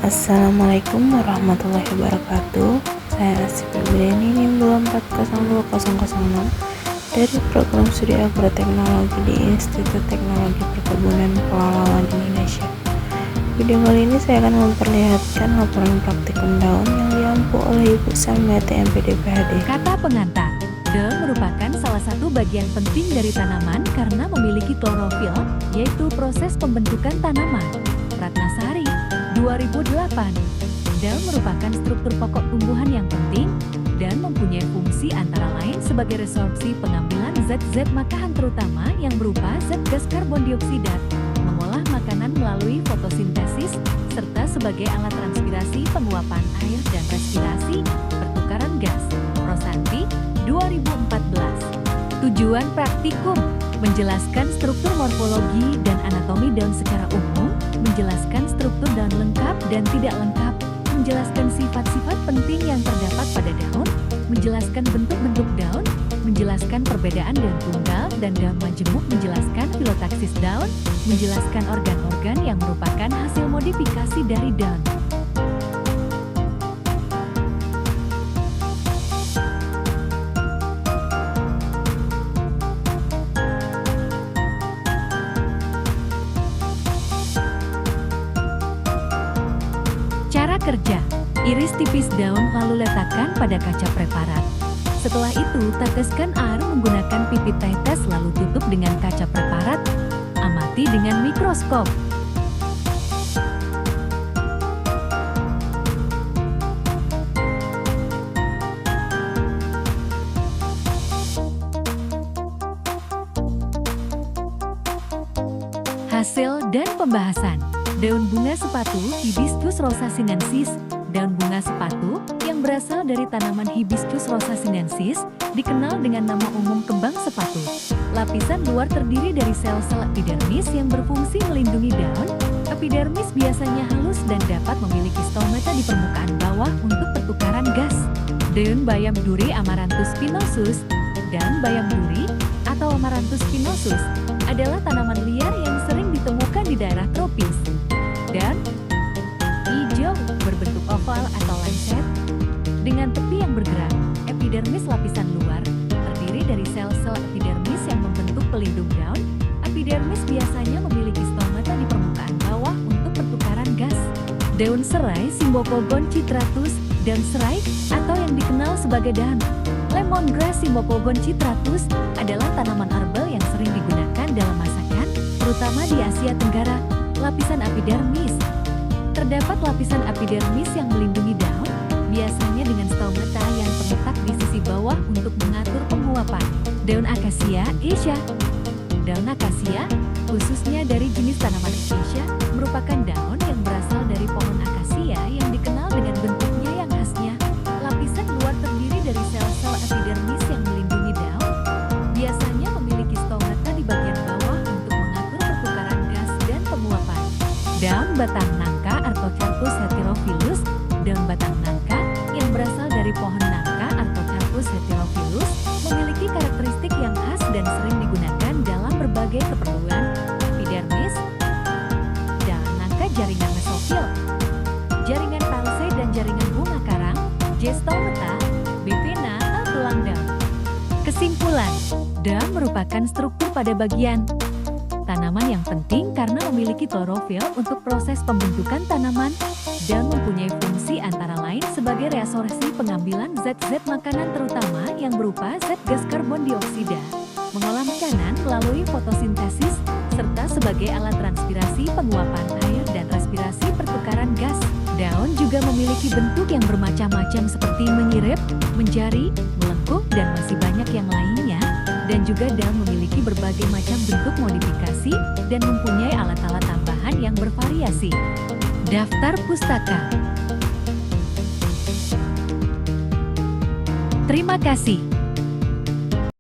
Assalamualaikum warahmatullahi wabarakatuh. Saya Asif Febriani NIM 2402006 dari program studi agroteknologi di Institut Teknologi Perkebunan Pelalawan Indonesia. Video kali ini saya akan memperlihatkan laporan praktikum daun yang diampu oleh Ibu Samyati MPD PhD. Kata pengantar, daun merupakan salah satu bagian penting dari tanaman karena memiliki klorofil, yaitu proses pembentukan tanaman. Ratnasari, 2008. Daun merupakan struktur pokok tumbuhan yang penting dan mempunyai fungsi antara lain sebagai resorpsi pengambilan zat-zat makanan terutama yang berupa zat gas karbon dioksida, mengolah makanan melalui fotosintesis, serta sebagai alat transpirasi penguapan air dan respirasi, pertukaran gas. Rosanti, 2014. Tujuan praktikum: menjelaskan struktur morfologi dan anatomi daun secara umum, menjelaskan struktur daun lengkap dan tidak lengkap, menjelaskan sifat-sifat penting yang terdapat pada daun, menjelaskan bentuk-bentuk daun, menjelaskan perbedaan daun tunggal dan daun majemuk, menjelaskan filotaksis daun, menjelaskan organ-organ yang merupakan hasil modifikasi dari daun. Cara kerja: iris tipis daun lalu letakkan pada kaca preparat. Setelah itu teteskan air menggunakan pipet tetes lalu tutup dengan kaca preparat. Amati dengan mikroskop. Hasil dan pembahasan: daun bunga sepatu Hibiscus rosasinensis. Daun bunga sepatu yang berasal dari tanaman Hibiscus rosasinensis dikenal dengan nama umum kembang sepatu. Lapisan luar terdiri dari sel-sel epidermis yang berfungsi melindungi daun. Epidermis biasanya halus dan dapat memiliki stomata di permukaan bawah untuk pertukaran gas. Daun bayam duri Amaranthus spinosus. Daun bayam duri atau Amaranthus spinosus adalah tanaman liar yang sering ditemukan di daerah tropis. Dan hijau, berbentuk oval atau lancet, dengan tepi yang bergerak. Epidermis lapisan luar terdiri dari sel-sel epidermis yang membentuk pelindung daun. Epidermis biasanya memiliki stomata di permukaan bawah untuk pertukaran gas. Daun serai Cymbopogon citratus. Daun serai atau yang dikenal sebagai daun lemongrass Cymbopogon citratus adalah tanaman herbal yang sering digunakan dalam masakan, terutama di Asia Tenggara. Lapisan epidermis: terdapat lapisan epidermis yang melindungi daun, biasanya dengan stomata yang terletak di sisi bawah untuk mengatur penguapan. Daun akasia Acacia. Daun akasia, khususnya dari jenis tanaman Acacia, merupakan daun yang berasal dari pohon akasia yang dikenal dengan bentuknya yang khasnya. Lapisan luar terdiri dari sel-sel epidermis yang melindungi daun, biasanya memiliki stomata di bagian bawah untuk mengatur pertukaran gas dan penguapan. Daun batang nangka Artocarpus heterophyllus. Daun batang nangka yang berasal dari pohon nangka Artocarpus heterophyllus memiliki karakteristik yang khas dan sering digunakan dalam berbagai keperluan. Epidermis. Daun nangka jaringan mesofil, jaringan palse dan jaringan bunga karang, J-stomata, bivena atau tulang daun. Kesimpulan: daun merupakan struktur pada bagian tanaman yang penting karena memiliki klorofil untuk proses pembentukan tanaman dan mempunyai fungsi antara lain sebagai resorpsi pengambilan zat-zat makanan terutama yang berupa zat gas karbon dioksida, mengolah makanan melalui fotosintesis, serta sebagai alat transpirasi penguapan air dan respirasi pertukaran gas. Daun juga memiliki bentuk yang bermacam-macam seperti menyirip, menjari, melengkung, dan masih banyak yang lainnya. Dan juga daun memiliki berbagai macam bentuk modifikasi dan mempunyai alat-alat tambahan yang bervariasi. Daftar pustaka. Terima kasih.